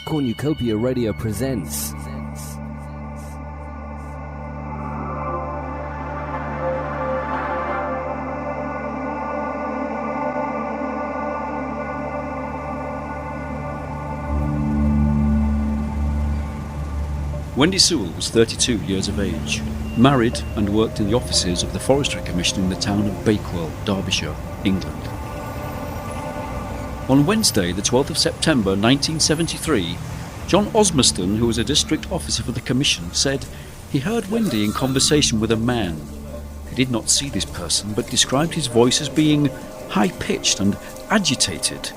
Cornucopia Radio presents Wendy Sewell was 32 years of age, married and worked in the offices of the Forestry Commission in the town of Bakewell, Derbyshire, England. On Wednesday, the 12th of September 1973, John Osmaston, who was a district officer for the Commission, said he heard Wendy in conversation with a man. He did not see this person, but described his voice as being high-pitched and agitated.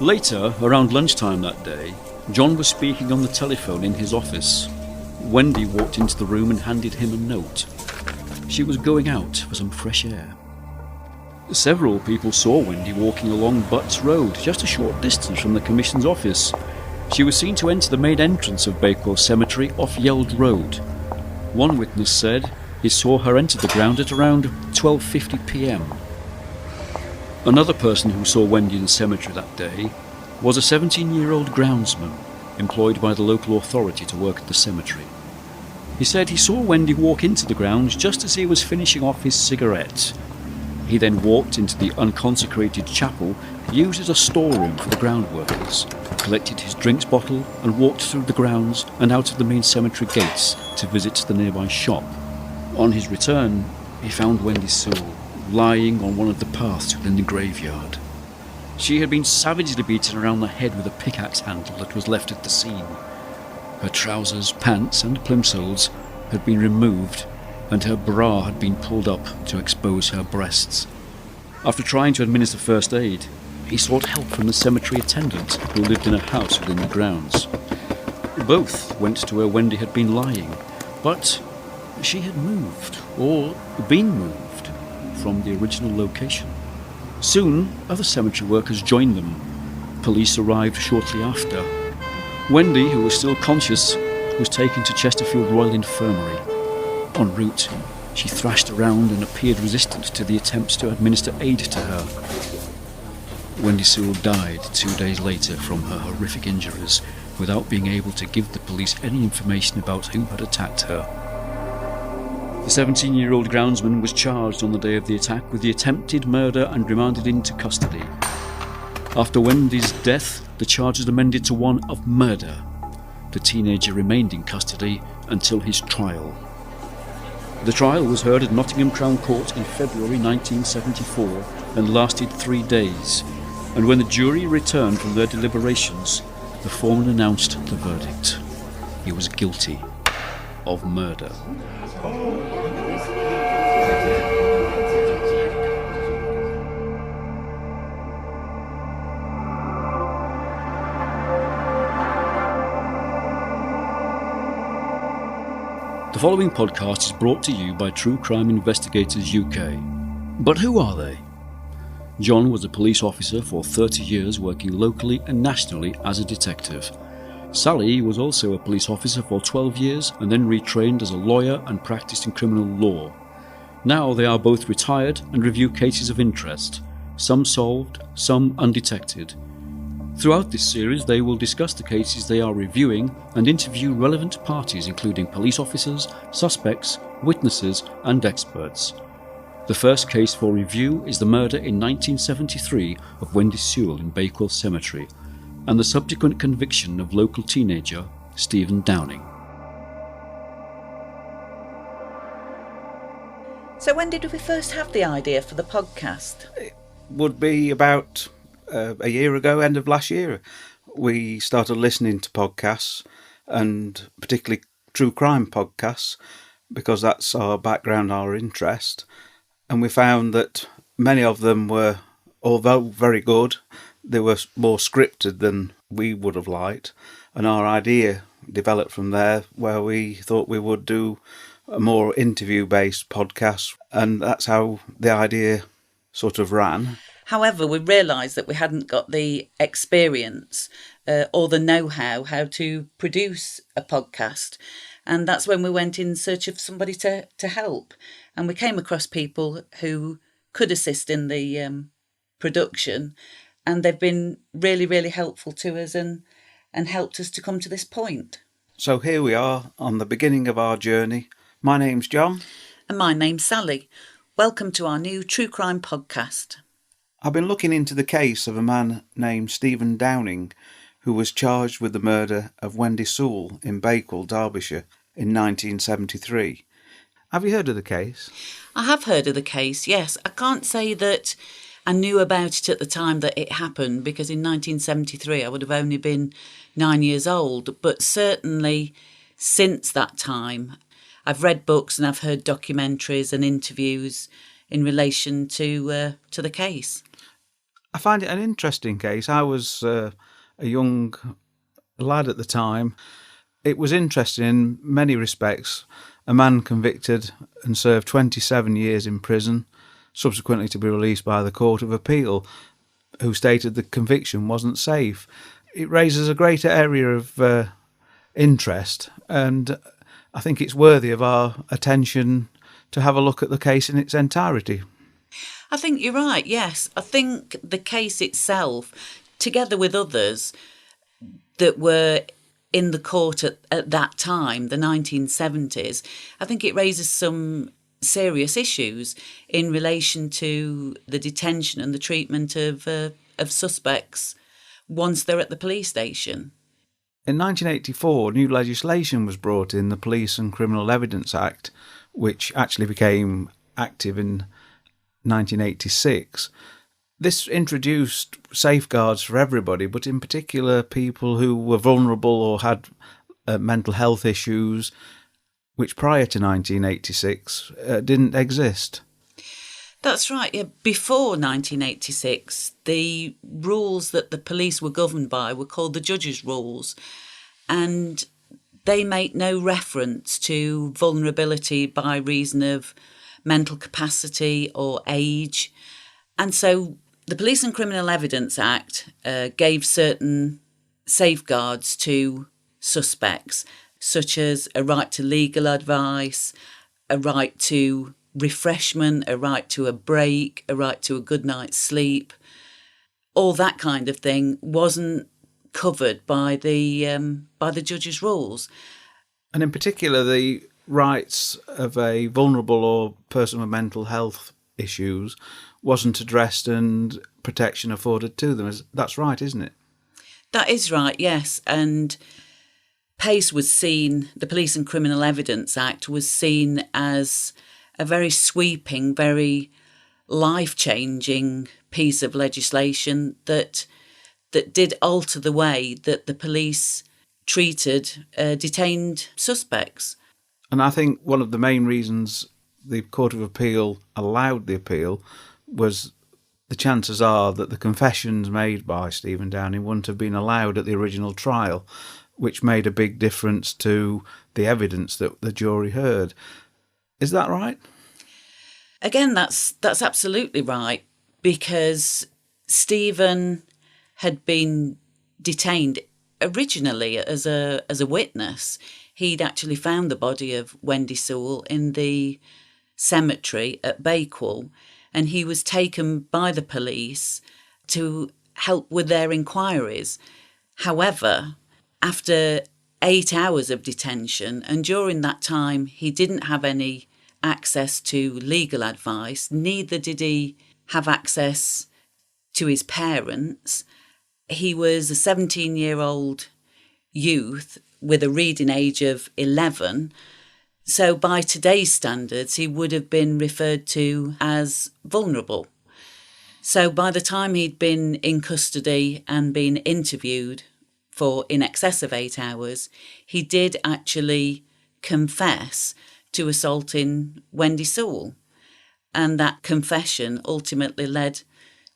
Later, around lunchtime that day, John was speaking on the telephone in his office. Wendy walked into the room and handed him a note. She was going out for some fresh air. Several people saw Wendy walking along Butts Road, just a short distance from the Commission's office. She was seen to enter the main entrance of Bakewell Cemetery off Yeld Road. One witness said he saw her enter the ground at around 12:50 p.m. Another person who saw Wendy in the cemetery that day was a 17-year-old groundsman employed by the local authority to work at the cemetery. He said he saw Wendy walk into the grounds just as he was finishing off his cigarette. He then walked into the unconsecrated chapel used as a storeroom for the ground workers, collected his drinks bottle and walked through the grounds and out of the main cemetery gates to visit the nearby shop. On his return, he found Wendy Sewell lying on one of the paths within the graveyard. She had been savagely beaten around the head with a pickaxe handle that was left at the scene. Her trousers, pants and plimsolls had been removed, and her bra had been pulled up to expose her breasts. After trying to administer first aid, he sought help from the cemetery attendant who lived in a house within the grounds. Both went to where Wendy had been lying, but she had moved, or been moved, from the original location. Soon, other cemetery workers joined them. Police arrived shortly after. Wendy, who was still conscious, was taken to Chesterfield Royal Infirmary. En route, she thrashed around and appeared resistant to the attempts to administer aid to her. Wendy Sewell died 2 days later from her horrific injuries, without being able to give the police any information about who had attacked her. The 17-year-old groundsman was charged on the day of the attack with the attempted murder and remanded into custody. After Wendy's death, the charge was amended to one of murder. The teenager remained in custody until his trial. The trial was heard at Nottingham Crown Court in February 1974 and lasted 3 days, and when the jury returned from their deliberations, the foreman announced the verdict. He was guilty of murder. The following podcast is brought to you by True Crime Investigators UK. But who are they? John was a police officer for 30 years, working locally and nationally as a detective. Sally was also a police officer for 12 years and then retrained as a lawyer and practiced in criminal law. Now they are both retired and review cases of interest, some solved, some undetected. Throughout this series, they will discuss the cases they are reviewing and interview relevant parties, including police officers, suspects, witnesses, and experts. The first case for review is the murder in 1973 of Wendy Sewell in Bakewell Cemetery, and the subsequent conviction of local teenager Stephen Downing. So when did we first have the idea for the podcast? It would be about a year ago, end of last year. We started listening to podcasts, and particularly true crime podcasts, because that's our background, our interest. And we found that many of them were, although very good, they were more scripted than we would have liked. And our idea developed from there, where we thought we would do a more interview-based podcast. And that's how the idea sort of ran. However, we realised that we hadn't got the experience or the know-how to produce a podcast. And that's when we went in search of somebody to help. And we came across people who could assist in the production. And they've been really, really helpful to us. And and helped us to come to this point. So here we are on the beginning of our journey. My name's John. And my name's Sally. Welcome to our new True Crime podcast. I've been looking into the case of a man named Stephen Downing, who was charged with the murder of Wendy Sewell in Bakewell, Derbyshire, in 1973. Have you heard of the case? I have heard of the case, yes. I can't say that I knew about it at the time that it happened, because in 1973 I would have only been 9 years old. But certainly since that time, I've read books and I've heard documentaries and interviews in relation to the case. I find it an interesting case. I was a young lad at the time. It was interesting in many respects. A man convicted and served 27 years in prison, subsequently to be released by the Court of Appeal, who stated the conviction wasn't safe. It raises a greater area of interest, and I think it's worthy of our attention to have a look at the case in its entirety. I think you're right, yes. I think the case itself, together with others that were in the court at that time, the 1970s, I think it raises some serious issues in relation to the detention and the treatment of suspects once they're at the police station. In 1984, new legislation was brought in, the Police and Criminal Evidence Act, which actually became active in 1986. This introduced safeguards for everybody, but in particular people who were vulnerable or had mental health issues, which prior to 1986 didn't exist. That's right. Yeah. Before 1986, the rules that the police were governed by were called the judge's rules, and they make no reference to vulnerability by reason of mental capacity or age. And so the Police and Criminal Evidence Act gave certain safeguards to suspects, such as a right to legal advice, a right to refreshment, a right to a break, a right to a good night's sleep. All that kind of thing wasn't covered by the judge's rules. And in particular, the rights of a vulnerable or person with mental health issues wasn't addressed and protection afforded to them. That's right, isn't it? That is right, yes. And PACE was seen, the Police and Criminal Evidence Act was seen as a very sweeping, very life-changing piece of legislation that did alter the way that the police treated detained suspects. And I think one of the main reasons the Court of Appeal allowed the appeal was the chances are that the confessions made by Stephen Downing wouldn't have been allowed at the original trial, which made a big difference to the evidence that the jury heard. Is that right? Again, that's absolutely right, because Stephen had been detained originally as a witness. He'd actually found the body of Wendy Sewell in the cemetery at Bakewell, and he was taken by the police to help with their inquiries. However, after 8 hours of detention, and during that time he didn't have any access to legal advice, neither did he have access to his parents. He was a 17-year-old youth with a reading age of 11. So by today's standards, he would have been referred to as vulnerable. So by the time he'd been in custody and been interviewed for in excess of 8 hours, he did actually confess to assaulting Wendy Sewell. And that confession ultimately led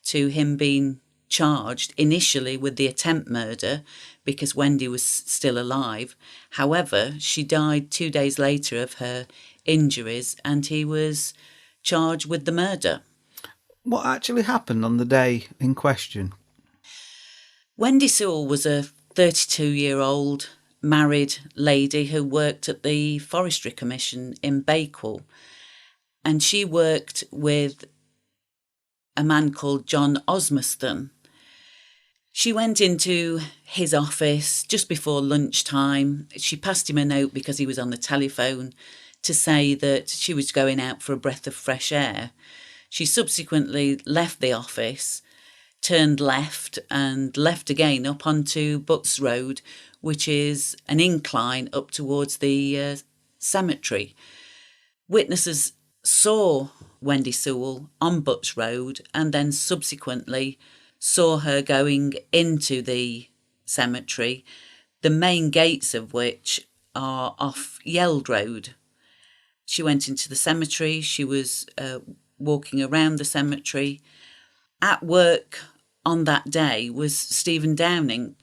to him being charged initially with the attempt murder because Wendy was still alive. However, she died 2 days later of her injuries and he was charged with the murder. What actually happened on the day in question? Wendy Sewell was a 32-year-old married lady who worked at the Forestry Commission in Bakewell, and she worked with a man called John Osmaston. She went into his office just before lunchtime. She passed him a note because he was on the telephone to say that she was going out for a breath of fresh air. She subsequently left the office, turned left and left again up onto Butts Road, which is an incline up towards the cemetery. Witnesses saw Wendy Sewell on Butts Road and then subsequently saw her going into the cemetery, the main gates of which are off Yeld Road. She went into the cemetery, she was walking around the cemetery. At work on that day was Stephen Downing,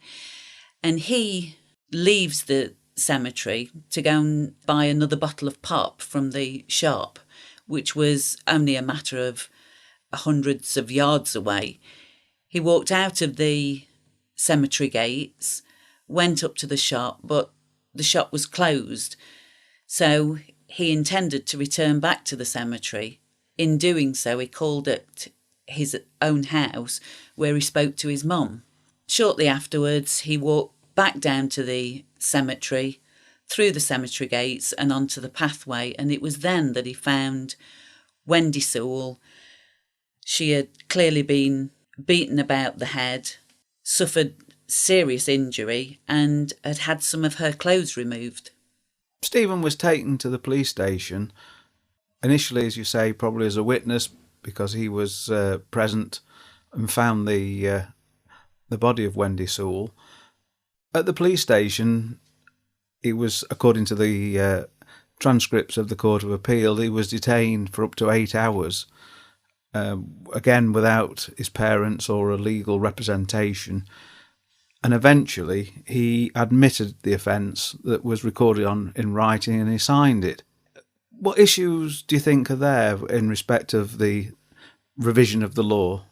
and he leaves the cemetery to go and buy another bottle of pop from the shop, which was only a matter of hundreds of yards away. He walked out of the cemetery gates, went up to the shop, but the shop was closed. So he intended to return back to the cemetery. In doing so, he called at his own house where he spoke to his mum. Shortly afterwards, he walked back down to the cemetery, through the cemetery gates and onto the pathway, and it was then that he found Wendy Sewell. She had clearly been beaten about the head, suffered serious injury, and had had some of her clothes removed. Stephen was taken to the police station, initially, as you say, probably as a witness, because he was present and found the body of Wendy Sewell. At the police station, he was, according to the transcripts of the Court of Appeal, he was detained for up to 8 hours, again without his parents or a legal representation. And eventually he admitted the offence that was recorded in writing, and he signed it. What issues do you think are there in respect of the revision of the law?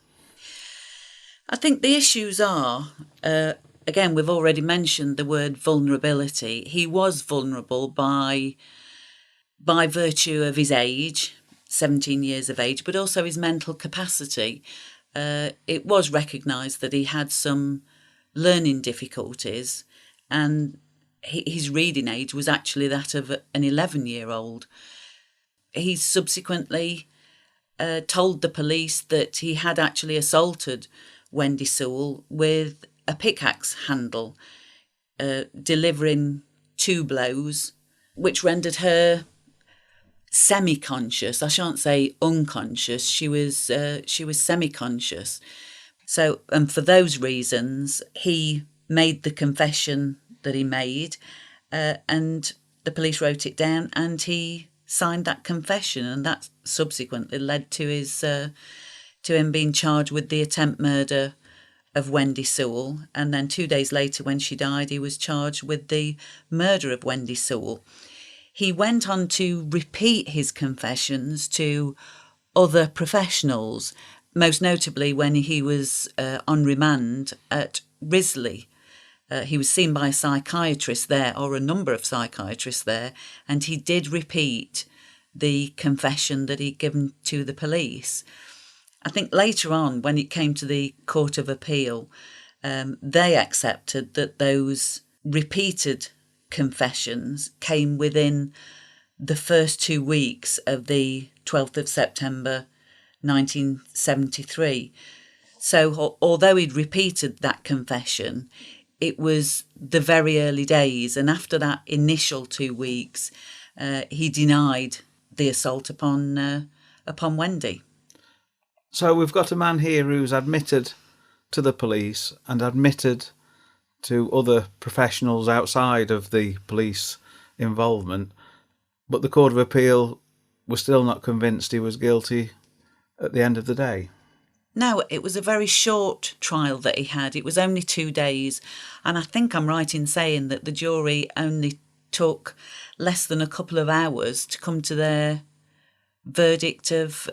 I think the issues are, again, we've already mentioned the word vulnerability. He was vulnerable by virtue of his age, 17 years of age, but also his mental capacity. It was recognised that he had some learning difficulties, and his reading age was actually that of an 11-year-old. He subsequently told the police that he had actually assaulted Wendy Sewell with a pickaxe handle, delivering 2 blows, which rendered her semi-conscious. I shan't say unconscious. She was semi-conscious. So, and for those reasons, he made the confession that he made, and the police wrote it down, and he signed that confession, and that subsequently led to him being charged with the attempt murder of Wendy Sewell, and then 2 days later, when she died, he was charged with the murder of Wendy Sewell. He went on to repeat his confessions to other professionals, most notably when he was on remand at Risley. He was seen by a psychiatrist there, or a number of psychiatrists there, and he did repeat the confession that he'd given to the police. I think later on, when it came to the Court of Appeal, they accepted that those repeated confessions came within the first 2 weeks of the 12th of September 1973. So although he'd repeated that confession, it was the very early days, and after that initial 2 weeks, he denied the assault upon Wendy. So we've got a man here who's admitted to the police and admitted to other professionals outside of the police involvement, but the Court of Appeal was still not convinced he was guilty at the end of the day. No, it was a very short trial that he had. It was only 2 days, and I think I'm right in saying that the jury only took less than a couple of hours to come to their verdict of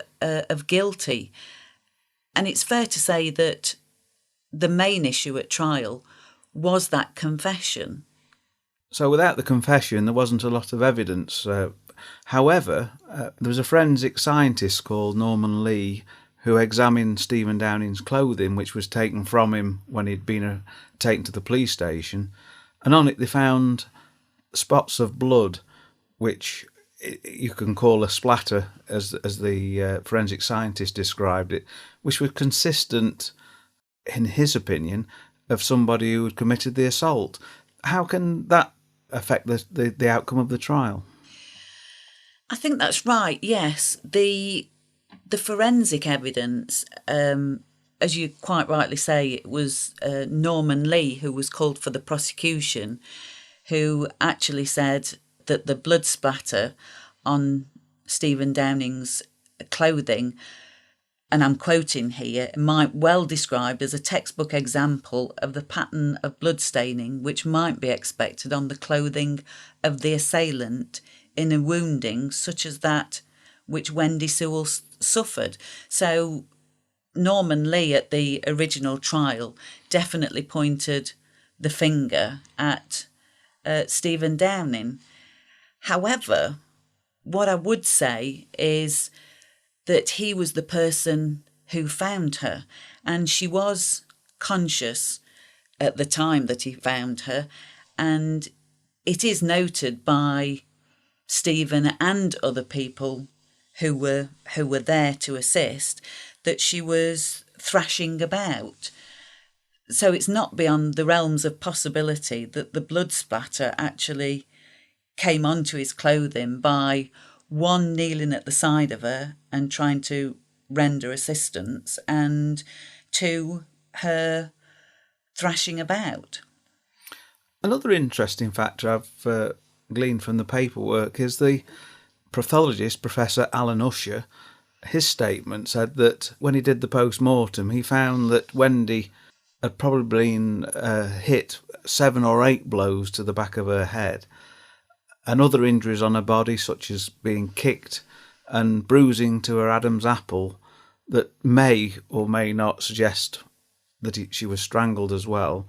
guilty. And it's fair to say that the main issue at trial was that confession. So without the confession, there wasn't a lot of evidence. However, there was a forensic scientist called Norman Lee who examined Stephen Downing's clothing, which was taken from him when he'd been taken to the police station, and on it they found spots of blood, which you can call a splatter, as the forensic scientist described it, which was consistent, in his opinion, of somebody who had committed the assault. How can that affect the outcome of the trial? I think that's right, yes. The forensic evidence, as you quite rightly say, it was Norman Lee who was called for the prosecution, who actually said that the blood splatter on Stephen Downing's clothing, and I'm quoting here, might well described as a textbook example of the pattern of blood staining which might be expected on the clothing of the assailant in a wounding such as that which Wendy Sewell suffered. So Norman Lee at the original trial definitely pointed the finger at Stephen Downing. However, what I would say is that he was the person who found her, and she was conscious at the time that he found her, and it is noted by Stephen and other people who were there to assist that she was thrashing about. So it's not beyond the realms of possibility that the blood splatter actually came onto his clothing by one, kneeling at the side of her and trying to render assistance, and two, her thrashing about. Another interesting factor I've gleaned from the paperwork is the pathologist, Professor Alan Usher. His statement said that when he did the post-mortem, he found that Wendy had probably been hit 7 or 8 blows to the back of her head, and other injuries on her body, such as being kicked and bruising to her Adam's apple, that may or may not suggest that she was strangled as well.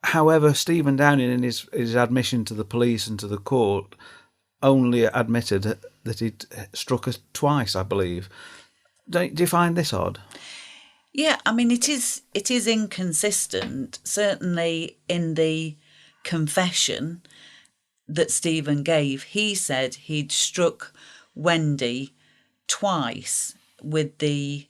However, Stephen Downing, in his admission to the police and to the court, only admitted that he'd struck her twice, I believe. Do you find this odd? Yeah, I mean, it is inconsistent. Certainly in the confession that Stephen gave, he said he'd struck Wendy twice with the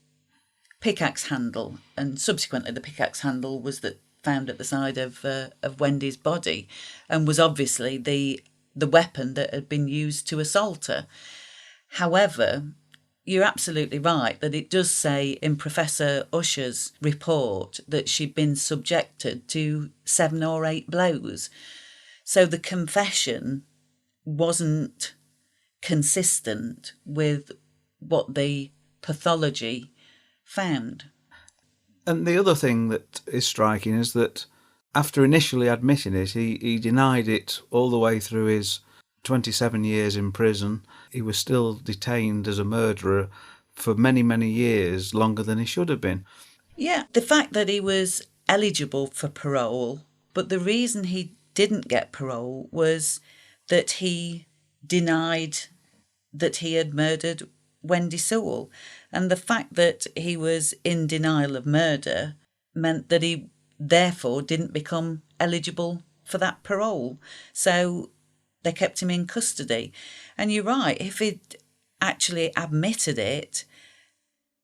pickaxe handle, and subsequently the pickaxe handle was found at the side of Wendy's body, and was obviously the weapon that had been used to assault her. However, you're absolutely right that it does say in Professor Usher's report that she'd been subjected to 7 or 8 blows. So the confession wasn't consistent with what the pathology found. And the other thing that is striking is that after initially admitting it, he denied it all the way through his 27 years in prison. He was still detained as a murderer for many, many years, longer than he should have been. Yeah, the fact that he was eligible for parole, but the reason he didn't get parole was that he denied that he had murdered Wendy Sewell. And the fact that he was in denial of murder meant that he therefore didn't become eligible for that parole. So they kept him in custody. And you're right, if he'd actually admitted it,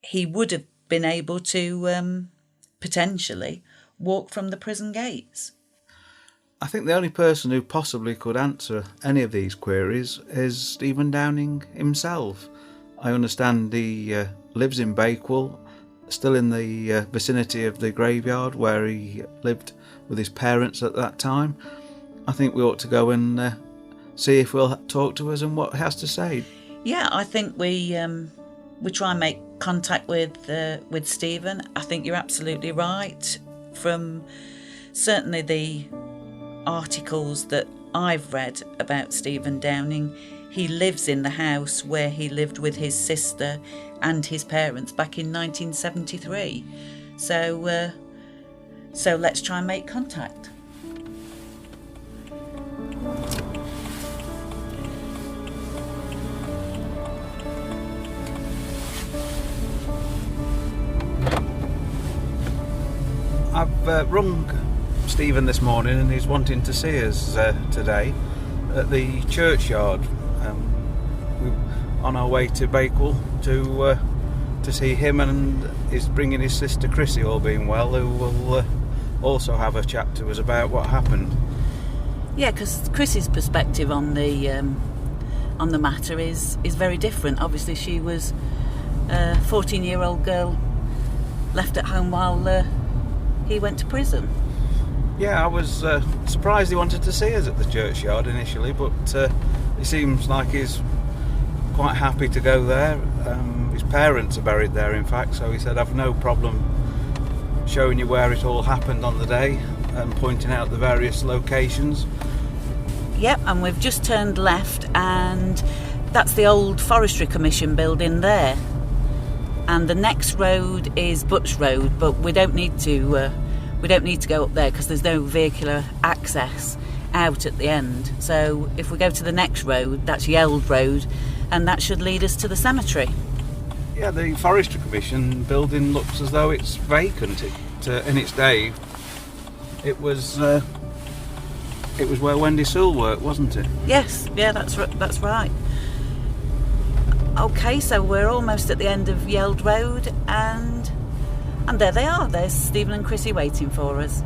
he would have been able to potentially walk from the prison gates. I think the only person who possibly could answer any of these queries is Stephen Downing himself. I understand he lives in Bakewell, still in the vicinity of the graveyard where he lived with his parents at that time. I think we ought to go and see if we'll talk to us and what he has to say. Yeah, I think we try and make contact with Stephen. I think you're absolutely right. From certainly the articles that I've read about Stephen Downing, he lives in the house where he lived with his sister and his parents back in 1973. So let's try and make contact. I've rung Stephen this morning and he's wanting to see us today at the churchyard. We're on our way to Bakewell to see him, and he's bringing his sister Chrissy, all being well, who will also have a chat to us about what happened. Yeah, because Chrissy's perspective on the matter is very different. Obviously, she was a 14-year-old girl left at home while he went to prison. Yeah, I was surprised he wanted to see us at the churchyard initially, but he seems like he's quite happy to go there. His parents are buried there, in fact, so he said, I've no problem showing you where it all happened on the day and pointing out the various locations. Yep, and we've just turned left, and that's the old Forestry Commission building there. And the next road is Butch Road, but we don't need to go up there because there's no vehicular access out at the end. So if we go to the next road, that's Yeld Road, and that should lead us to the cemetery. Yeah, the Forestry Commission building looks as though it's vacant. In its day, it was where Wendy Sewell worked, wasn't it? Yes, yeah, that's right. Okay, so we're almost at the end of Yeld Road, and there they are. There's Stephen and Chrissy waiting for us.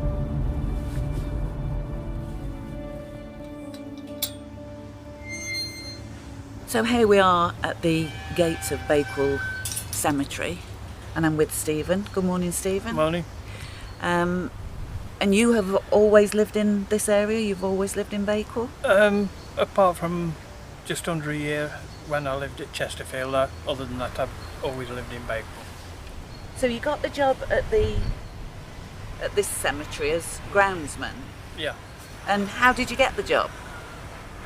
So here we are at the gates of Bakewell Cemetery, and I'm with Stephen. Good morning, Stephen. Good morning. And you have always lived in this area? You've always lived in Bakewell? Apart from just under a year when I lived at Chesterfield, other than that I've always lived in Bakewell. So you got the job at this cemetery as groundsman? Yeah. And how did you get the job?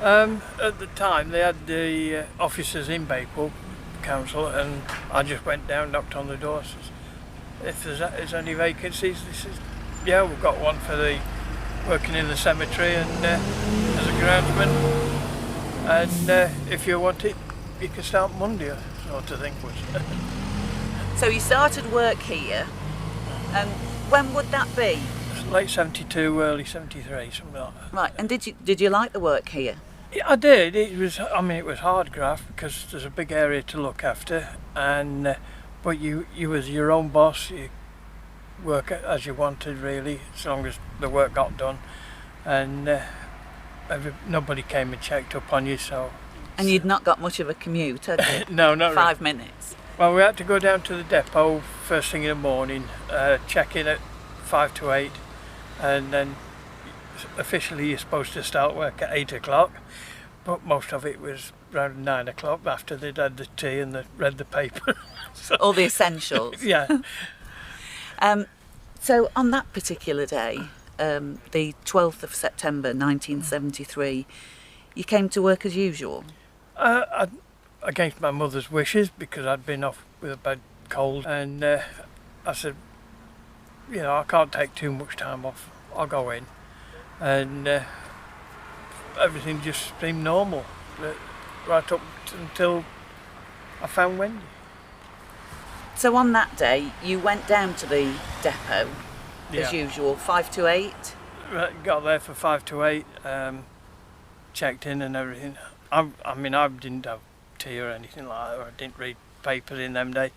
At the time they had the officers in Bakewell Council, and I just went down, knocked on the door, says, if there's any vacancies, yeah, we've got one for the working in the cemetery and as a groundsman, and if you want it, you can start Monday, sort of thing. So you started work here, and when would that be? Late 72, early 73, something like that. Right, and did you like the work here? Yeah, I did. It was hard graft because there's a big area to look after, and but you was your own boss. You work as you wanted, really, as long as the work got done, and nobody came and checked up on you. So. And you'd not got much of a commute, had you? No, not 5 minutes. Well, we had to go down to the depot first thing in the morning, check in at 5 to 8, and then officially you're supposed to start work at 8 o'clock, but most of it was around 9 o'clock after they'd had the tea and read the paper. So, all the essentials. Yeah. So on that particular day, the 12th of September 1973, you came to work as usual? Against my mother's wishes, because I'd been off with a bad cold, and I said, I can't take too much time off, I'll go in. And everything just seemed normal, right up until I found Wendy. So on that day, you went down to the depot, as usual, 5 to 8? Got there for 5 to 8, checked in and everything. I didn't have tea or anything like that, or I didn't read papers in them days.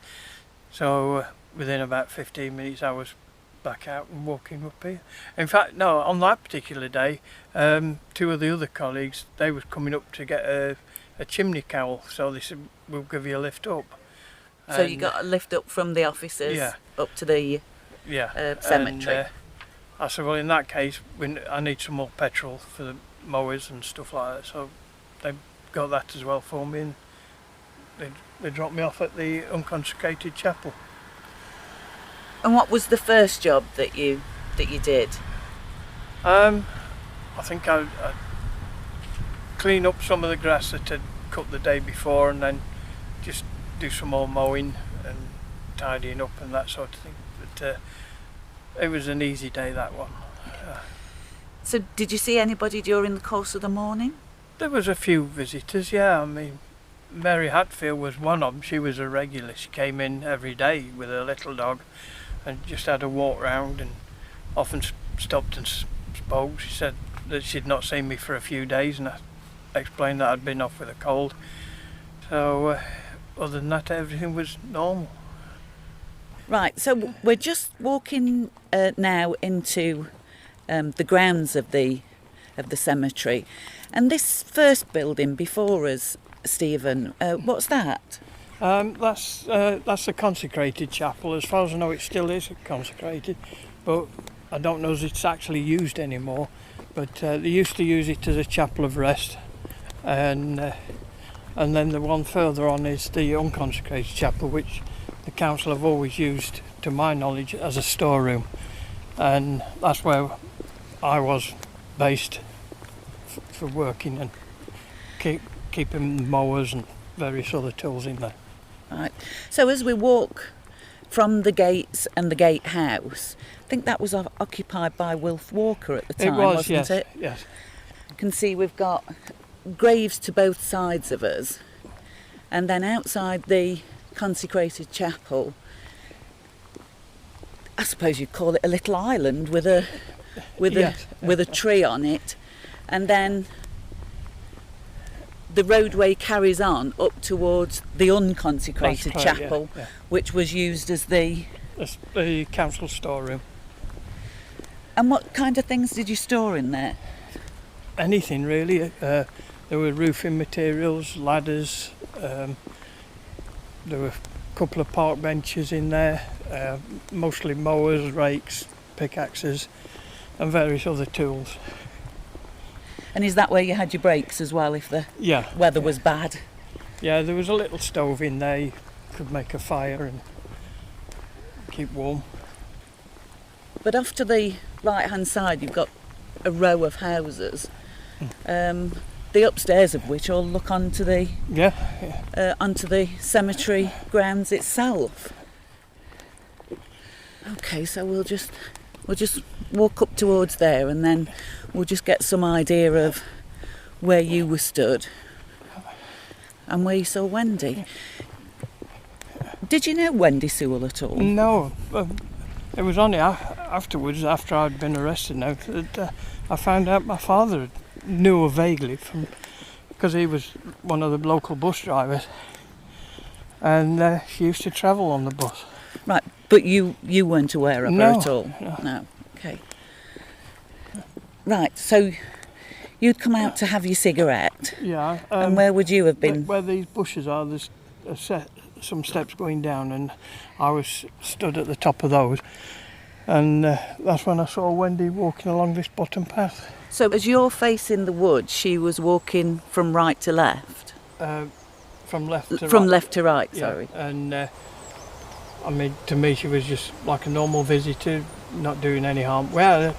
So within about 15 minutes I was back out and walking up here. In fact, no, on that particular day, 2 of the other colleagues, they was coming up to get a chimney cowl, so they said, we'll give you a lift up. So you got a lift up from the offices up to the cemetery? And, I said, well, in that case, I need some more petrol for the mowers and stuff like that, so they got that as well for me, and they dropped me off at the unconsecrated chapel. And what was the first job that you did? I think I'd clean up some of the grass that had cut the day before, and then just do some more mowing and tidying up and that sort of thing. But it was an easy day, that one. So did you see anybody during the course of the morning? There was a few visitors, yeah. I mean, Mary Hatfield was one of them. She was a regular. She came in every day with her little dog and just had a walk round and often stopped and spoke. She said that she'd not seen me for a few days, and I explained that I'd been off with a cold. So other than that, everything was normal. Right, so we're just walking now into the grounds of the cemetery, and this first building before us, Stephen, what's that? That's the consecrated chapel. As far as I know, it still is consecrated, but I don't know if it's actually used anymore. But they used to use it as a chapel of rest, and then the one further on is the unconsecrated chapel, which the council have always used, to my knowledge, as a storeroom, and that's where I was based for working and keeping the mowers and various other tools in there. Right. So as we walk from the gates and the gatehouse, I think that was occupied by Wilf Walker at the time, wasn't yes, it? Yes. You can see we've got graves to both sides of us, and then outside the consecrated chapel, I suppose you'd call it a little island with a tree on it, and then the roadway carries on up towards the unconsecrated chapel, which was used as the council storeroom. And what kind of things did you store in there? Anything really. There were roofing materials, ladders. There were a couple of park benches in there, mostly mowers, rakes, pickaxes, and various other tools. And is that where you had your breaks as well if the weather was bad? Yeah, there was a little stove in there. You could make a fire and keep warm. But off to the right-hand side, you've got a row of houses, the upstairs of which all look onto the onto the cemetery grounds itself. Okay, so we'll just walk up towards there, and then we'll just get some idea of where you were stood and where you saw Wendy. Did you know Wendy Sewell at all? No. It was only afterwards, after I'd been arrested now, that I found out my father knew her vaguely, because he was one of the local bus drivers, and she used to travel on the bus. Right, but you weren't aware of her at all? No. Okay. Right, so you'd come out to have your cigarette. Yeah. And where would you have been? Where these bushes are, there's some steps going down, and I was stood at the top of those, and that's when I saw Wendy walking along this bottom path. So as you're facing the wood, she was walking from right to left? From left to right. From left to right, sorry. Yeah. And I mean, to me she was just like a normal visitor, not doing any harm. Well,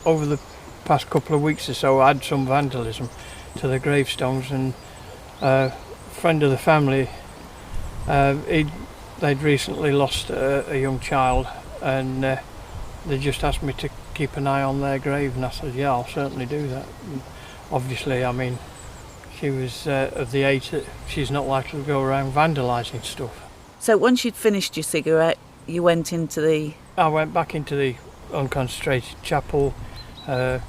over the past couple of weeks or so I had some vandalism to the gravestones, and a friend of the family, they'd recently lost a young child, and they just asked me to keep an eye on their grave, and I said, yeah, I'll certainly do that. And obviously, I mean, she was of the age that she's not likely to go around vandalising stuff. So once you'd finished your cigarette, you went into the... I went back into the unconsecrated chapel. I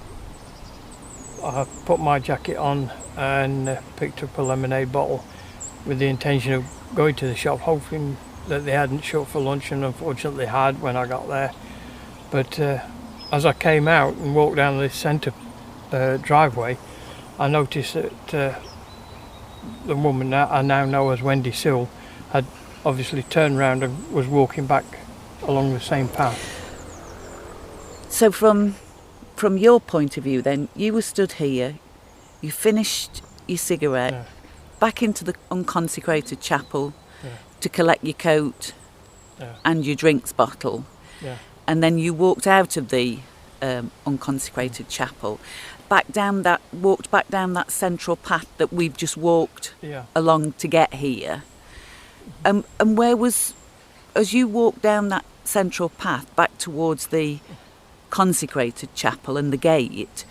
put my jacket on and picked up a lemonade bottle with the intention of going to the shop, hoping that they hadn't shut for lunch, and unfortunately they had when I got there. But as I came out and walked down the centre driveway, I noticed that the woman that I now know as Wendy Sewell had obviously turned round and was walking back along the same path. So from your point of view then, you were stood here, you finished your cigarette, back into the unconsecrated chapel to collect your coat and your drinks bottle, and then you walked out of the unconsecrated chapel, walked back down that central path that we've just walked along to get here. And where was, as you walked down that central path back towards the consecrated chapel and the gate,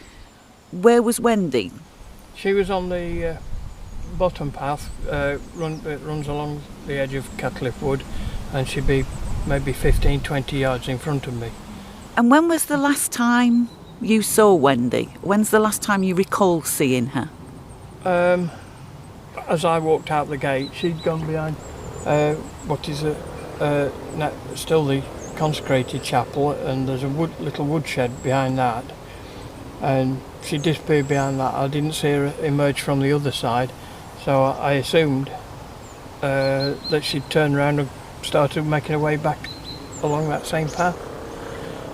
where was Wendy? She was on the bottom path, it runs along the edge of Catcliffe Wood, and she'd be maybe 15-20 yards in front of me. And when was the last time you saw Wendy? When's the last time you recall seeing her? As I walked out the gate, she'd gone behind still the consecrated chapel, and there's a little woodshed behind that. And she disappeared behind that. I didn't see her emerge from the other side, so I assumed that she'd turned around and started making her way back along that same path.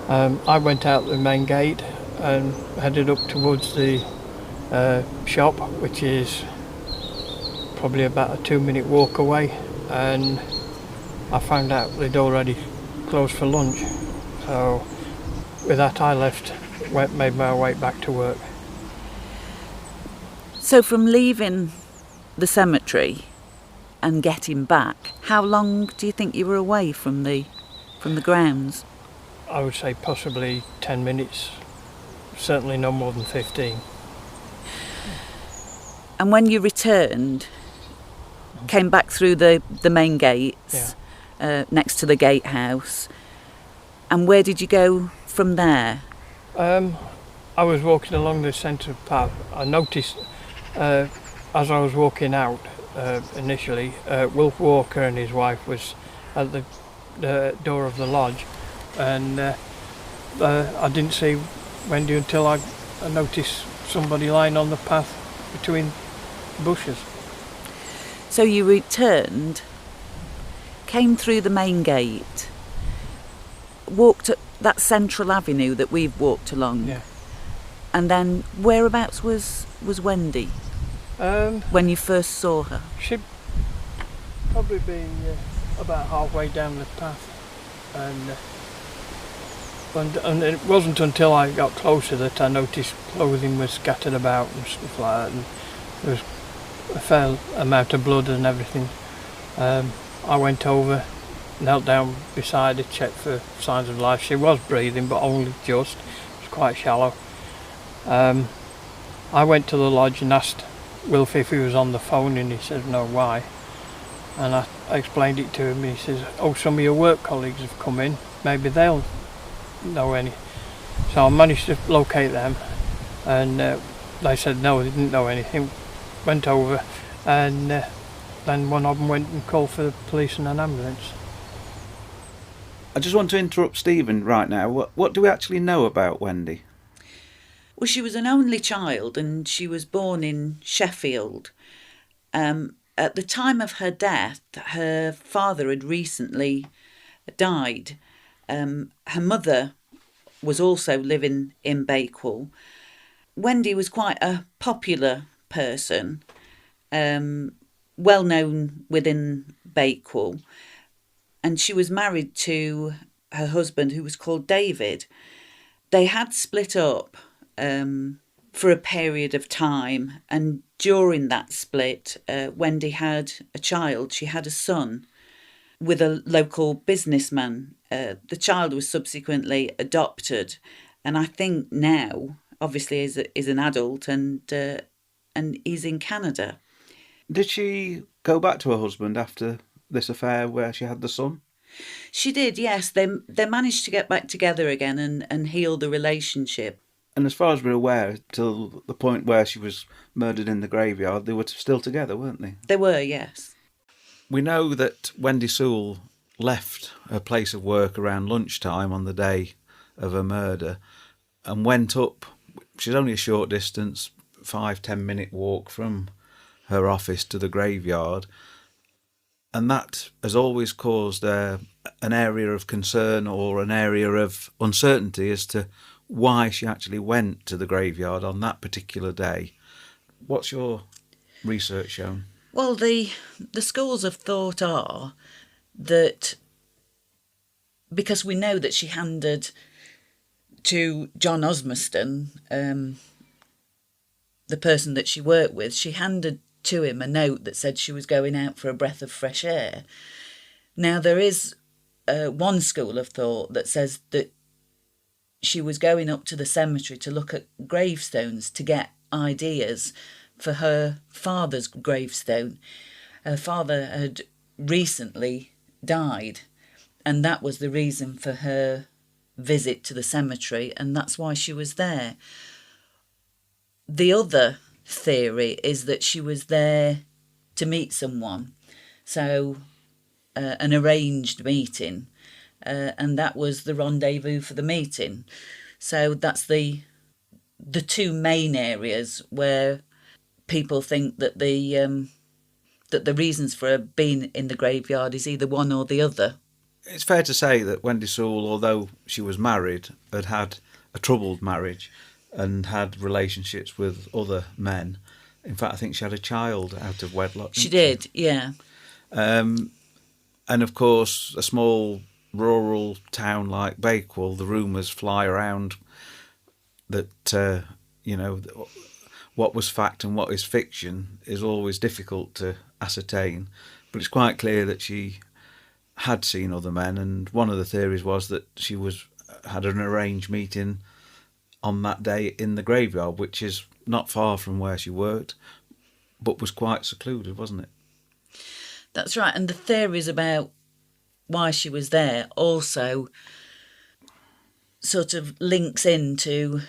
I went out the main gate and headed up towards the shop, which is probably about a 2-minute walk away, and I found out they'd already closed for lunch. So with that I made my way back to work. So from leaving the cemetery and getting back, how long do you think you were away from the grounds? I would say possibly 10 minutes, certainly no more than 15. And when you returned, came back through the main gates, next to the gatehouse, and where did you go from there? I was walking along the centre path. I noticed as I was walking out initially, Wilf Walker and his wife was at the door of the lodge, and I didn't see Wendy until I noticed somebody lying on the path between bushes. So you returned, came through the main gate, walked up that central avenue that we've walked along, and then whereabouts was Wendy when you first saw her? She'd probably be about halfway down the path, and it wasn't until I got closer that I noticed clothing was scattered about and stuff like that, and there was a fair amount of blood and everything. I went over, knelt down beside her, checked for signs of life. She was breathing, but only just. It was quite shallow. I went to the lodge and asked Wilf if he was on the phone, and he said no, why? And I explained it to him, and he says, oh, some of your work colleagues have come in, maybe they'll know any. So I managed to locate them, and they said no, they didn't know anything. Went over, and then one of them went and called for the police and an ambulance. I just want to interrupt Stephen right now. What do we actually know about Wendy? Well, she was an only child, and she was born in Sheffield. At the time of her death, her father had recently died. Her mother was also living in Bakewell. Wendy was quite a popular person, well known within Bakewell, and she was married to her husband, who was called David. They had split up for a period of time, and during that split, Wendy had a child. She had a son with a local businessman. The child was subsequently adopted, and I think now, obviously, is an adult, and he's in Canada. Did she go back to her husband after this affair where she had the son? She did, yes. They managed to get back together again and heal the relationship. And as far as we're aware, till the point where she was murdered in the graveyard, they were still together, weren't they? They were, yes. We know that Wendy Sewell left her place of work around lunchtime on the day of her murder and went up. She's only a short distance, 5-10 minute walk from her office to the graveyard, and that has always caused an area of concern or an area of uncertainty as to why she actually went to the graveyard on that particular day. What's your research shown? Well, the schools of thought are that because we know that she handed to John Osmaston, the person that she worked with, she handed to him a note that said she was going out for a breath of fresh air. Now, there is one school of thought that says that she was going up to the cemetery to look at gravestones to get ideas for her father's gravestone. Her father had recently died, and that was the reason for her visit to the cemetery, and that's why she was there. The other theory is that she was there to meet someone, so an arranged meeting, and that was the rendezvous for the meeting. So that's the two main areas where people think that the reasons for her being in the graveyard is either one or the other. It's fair to say that Wendy Sewell, although she was married, had a troubled marriage and had relationships with other men. In fact, I think she had a child out of wedlock. She did, yeah. And of course, a small rural town like Bakewell, the rumours fly around that, what was fact and what is fiction is always difficult to ascertain. But it's quite clear that she had seen other men, and one of the theories was that she had an arranged meeting on that day in the graveyard, which is not far from where she worked, but was quite secluded, wasn't it? That's right, and the theories about why she was there also sort of links into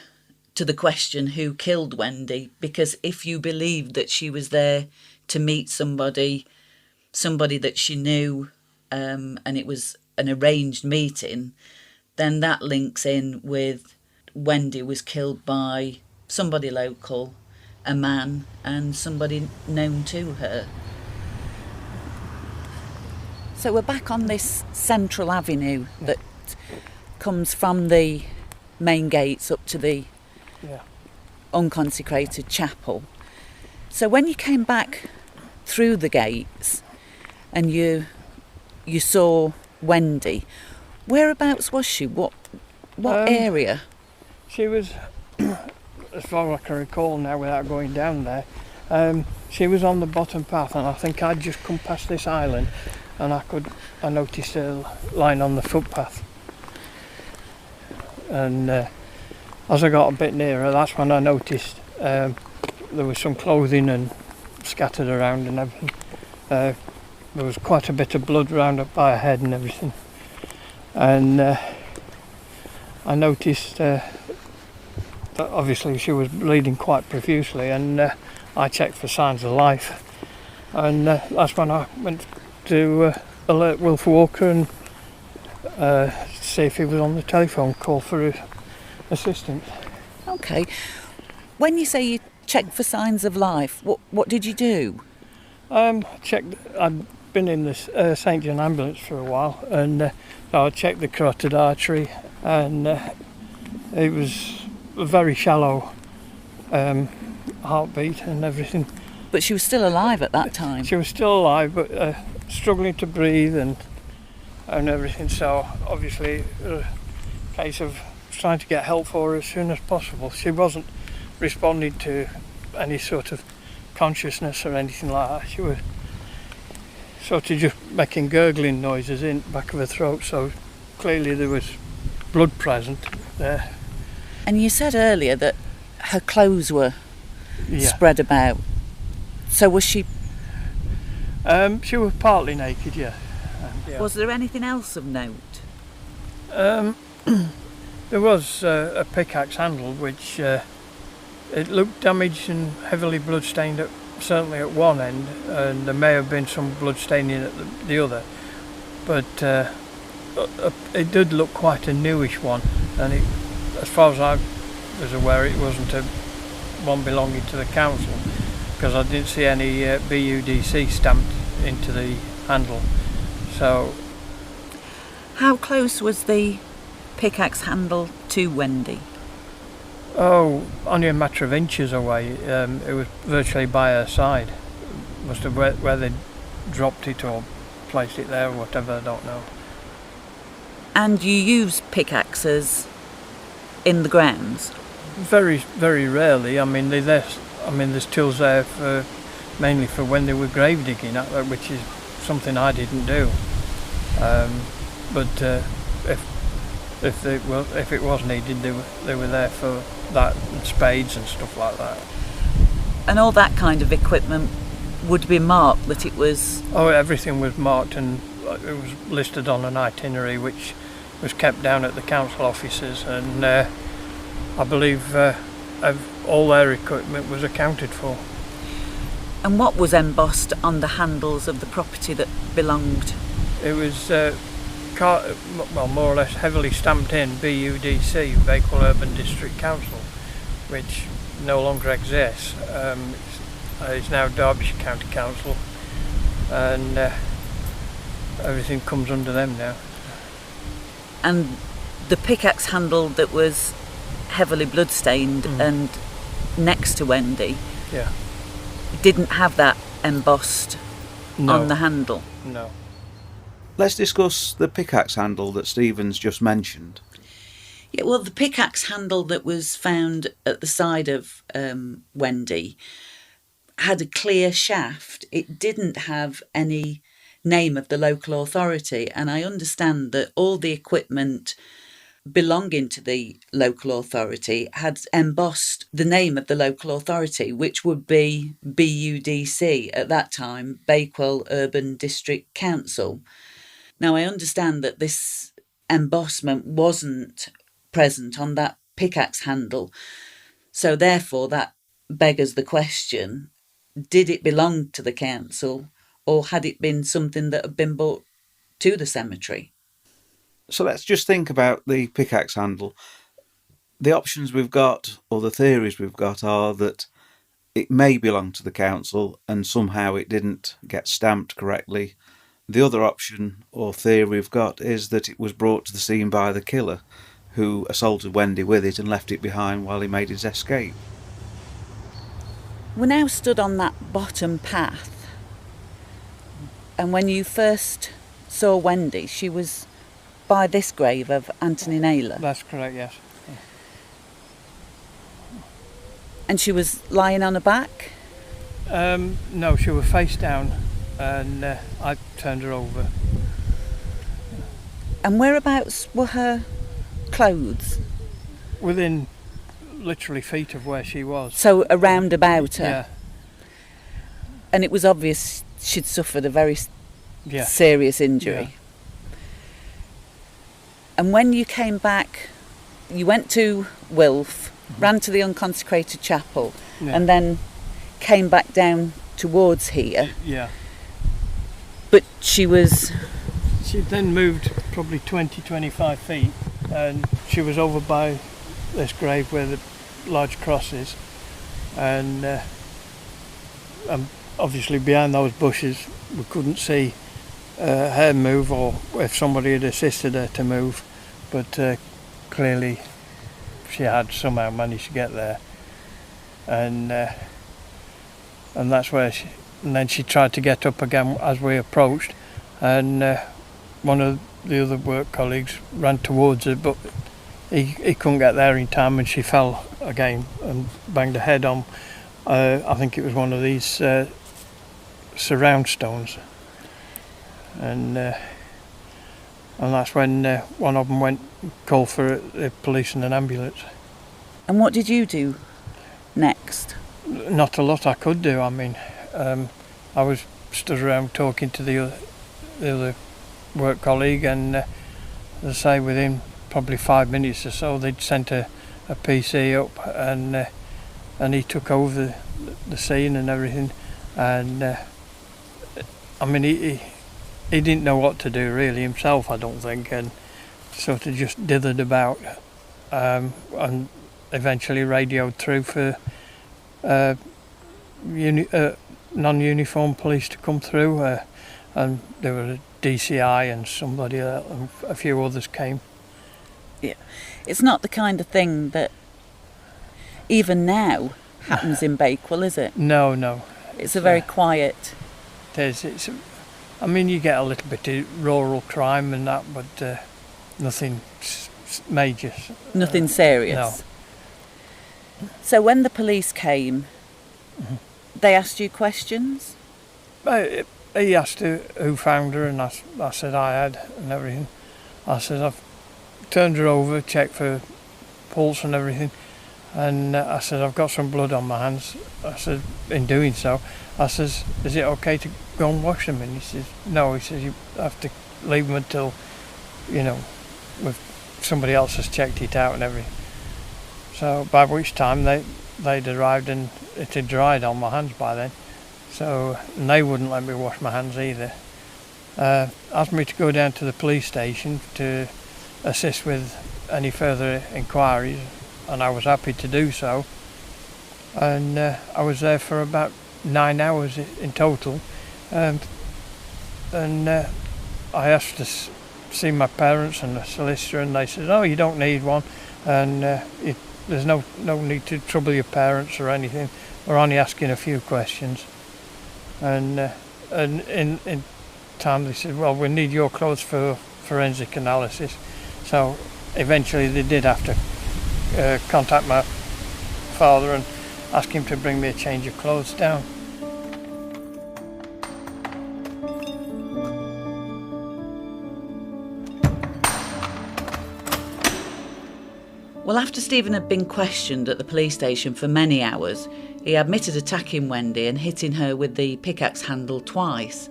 the question who killed Wendy, because if you believed that she was there to meet somebody that she knew, and it was an arranged meeting, then that links in with Wendy was killed by somebody local, a man, and somebody known to her. So we're back on this central avenue that comes from the main gates up to the unconsecrated chapel. So when you came back through the gates and you saw Wendy, whereabouts was she? What area? She was, as far as I can recall now without going down there, she was on the bottom path, and I think I'd just come past this island and I noticed her lying on the footpath. And as I got a bit nearer, that's when I noticed there was some clothing and scattered around and everything. There was quite a bit of blood round up by her head and everything. And I noticed that obviously she was bleeding quite profusely, and I checked for signs of life. And that's when I went to alert Wilf Walker and see if he was on the telephone call for assistance. Okay. When you say you checked for signs of life, what did you do? Checked. I'd been in the St John ambulance for a while, and I checked the carotid artery, and it was a very shallow heartbeat and everything. But she was still alive at that time? She was still alive, but struggling to breathe and everything, so obviously a case of trying to get help for her as soon as possible. She wasn't responding to any sort of consciousness or anything like that. She was sort of just making gurgling noises in the back of her throat, so clearly there was blood present there. And you said earlier that her clothes were spread about. So was she... she was partly naked, yeah. Was there anything else of note? There was a pickaxe handle which it looked damaged and heavily blood-stained, certainly at one end, and there may have been some blood staining at the other. But it did look quite a newish one, and as far as I was aware, it wasn't one belonging to the council, because I didn't see any BUDC stamped into the handle. So, how close was the pickaxe handle to Wendy? Oh, only a matter of inches away. It was virtually by her side. Must have where they dropped it or placed it there or whatever, I don't know. And you use pickaxes in the grounds? Very, very rarely. I mean, there's tools there mainly for when they were grave digging, which is something I didn't do. But if it was needed, they were there for that, and spades and stuff like that. And all that kind of equipment would be marked that it was... Oh, everything was marked, and it was listed on an itinerary which was kept down at the council offices, and I believe all their equipment was accounted for. And what was embossed on the handles of the property that belonged? It was more or less heavily stamped in BUDC, Bakewell Urban District Council, which no longer exists. It's now Derbyshire County Council, and everything comes under them now. And the pickaxe handle that was heavily bloodstained and next to Wendy, Yeah. didn't have that embossed No. on the handle. No. Let's discuss the pickaxe handle that Stephen's just mentioned. Yeah, well, the pickaxe handle that was found at the side of Wendy had a clear shaft. It didn't have any name of the local authority, and I understand that all the equipment belonging to the local authority had embossed the name of the local authority, which would be BUDC at that time, Bakewell Urban District Council. Now, I understand that this embossment wasn't present on that pickaxe handle, so therefore that beggars the question, did it belong to the council, or had it been something that had been brought to the cemetery? So let's just think about the pickaxe handle. The options we've got, or the theories we've got, are that it may belong to the council and somehow it didn't get stamped correctly. The other option or theory we've got is that it was brought to the scene by the killer, who assaulted Wendy with it and left it behind while he made his escape. We're now stood on that bottom path, and when you first saw Wendy, she was by this grave of Anthony Naylor. That's correct, yes. And she was lying on her back? No, she was face down, and I turned her over. And whereabouts were her clothes? Within literally feet of where she was. So around about her? Yeah. And it was obvious she'd suffered a very Yeah. serious injury. Yeah. And when you came back, you went to Wilf, ran to the unconsecrated chapel, Yeah. and then came back down towards here. Yeah. But she was... She then moved probably 20-25 feet, and she was over by this grave where the large cross is, and obviously behind those bushes we couldn't see her move, or if somebody had assisted her to move, but clearly she had somehow managed to get there, and that's where she, and then she tried to get up again as we approached, and one of the other work colleagues ran towards her, but he couldn't get there in time, and she fell again and banged her head on I think it was one of these surround stones, and that's when one of them went called for the police and an ambulance. And what did you do next? Not a lot I could do. I mean, I was stood around talking to the other work colleague, and as I say, within probably 5 minutes or so, they'd sent a PC up, and he took over the scene and everything, and I mean, he didn't know what to do really himself, I don't think, and sort of just dithered about, and eventually radioed through for non-uniform police to come through, and there were a DCI and somebody and a few others came. Yeah, it's not the kind of thing that even now happens in Bakewell, is it? No. It's a very quiet. It is. I mean, you get a little bit of rural crime and that, but nothing major. Nothing serious. No. So when the police came, they asked you questions? He asked who found her, and I said I had, and everything. I said I've turned her over, checked for pulse and everything, and I said I've got some blood on my hands. I said in doing so, I says, is it okay to go and wash them? And he says no. He says you have to leave them until somebody else has checked it out and everything. So by which time they'd arrived and it had dried on my hands by then. So, and they wouldn't let me wash my hands either. Asked me to go down to the police station to assist with any further inquiries, and I was happy to do so. And I was there for about 9 hours in total. And I asked to see my parents and the solicitor, and they said, "Oh, you don't need one, and there's no need to trouble your parents or anything. We're only asking a few questions." And in time they said, "Well, we need your clothes for forensic analysis." So eventually they did have to contact my father and ask him to bring me a change of clothes down. Well, after Stephen had been questioned at the police station for many hours, he admitted attacking Wendy and hitting her with the pickaxe handle twice.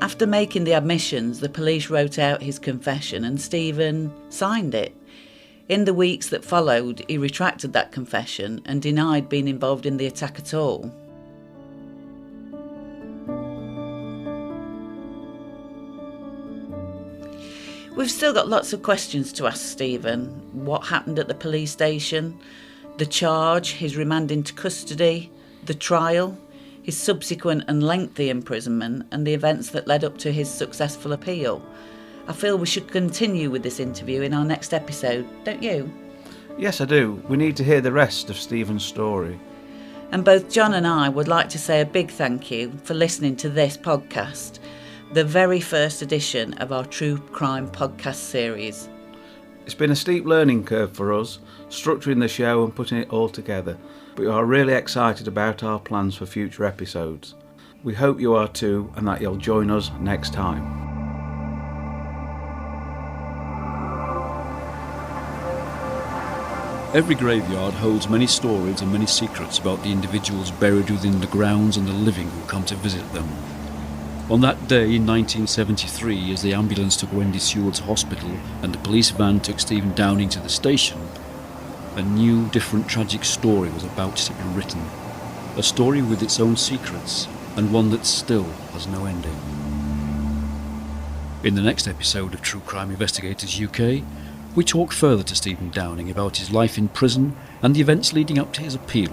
After making the admissions, the police wrote out his confession and Stephen signed it. In the weeks that followed, he retracted that confession and denied being involved in the attack at all. We've still got lots of questions to ask Stephen. What happened at the police station? The charge, his remand into custody, the trial, his subsequent and lengthy imprisonment, and the events that led up to his successful appeal. I feel we should continue with this interview in our next episode, don't you? Yes, I do. We need to hear the rest of Stephen's story. And both John and I would like to say a big thank you for listening to this podcast, the very first edition of our True Crime podcast series. It's been a steep learning curve for us, structuring the show and putting it all together, but we are really excited about our plans for future episodes. We hope you are too, and that you'll join us next time. Every graveyard holds many stories and many secrets about the individuals buried within the grounds and the living who come to visit them. On that day in 1973, as the ambulance took Wendy Sewell to hospital and the police van took Stephen Downing to the station, a new, different, tragic story was about to be written. A story with its own secrets, and one that still has no ending. In the next episode of True Crime Investigators UK, we talk further to Stephen Downing about his life in prison and the events leading up to his appeal.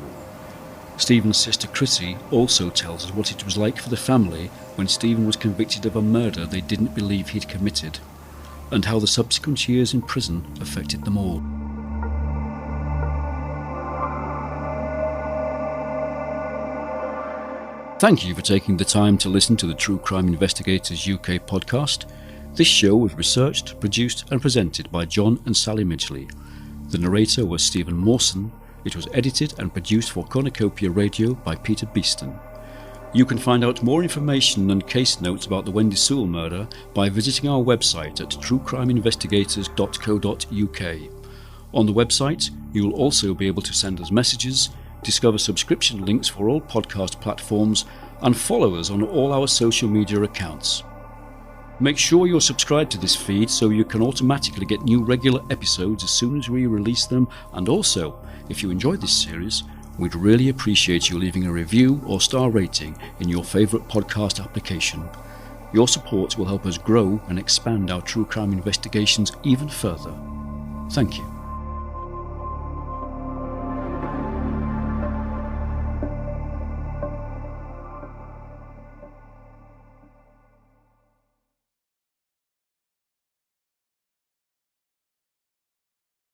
Stephen's sister Chrissy also tells us what it was like for the family when Stephen was convicted of a murder they didn't believe he'd committed, and how the subsequent years in prison affected them all. Thank you for taking the time to listen to the True Crime Investigators UK podcast. This show was researched, produced and presented by John and Sally Midgley. The narrator was Stephen Mawson. It was edited and produced for Cornucopia Radio by Peter Beeston. You can find out more information and case notes about the Wendy Sewell murder by visiting our website at truecrimeinvestigators.co.uk. On the website, you will also be able to send us messages, discover subscription links for all podcast platforms, and follow us on all our social media accounts. Make sure you're subscribed to this feed so you can automatically get new regular episodes as soon as we release them, and also, if you enjoyed this series, we'd really appreciate you leaving a review or star rating in your favourite podcast application. Your support will help us grow and expand our true crime investigations even further. Thank you.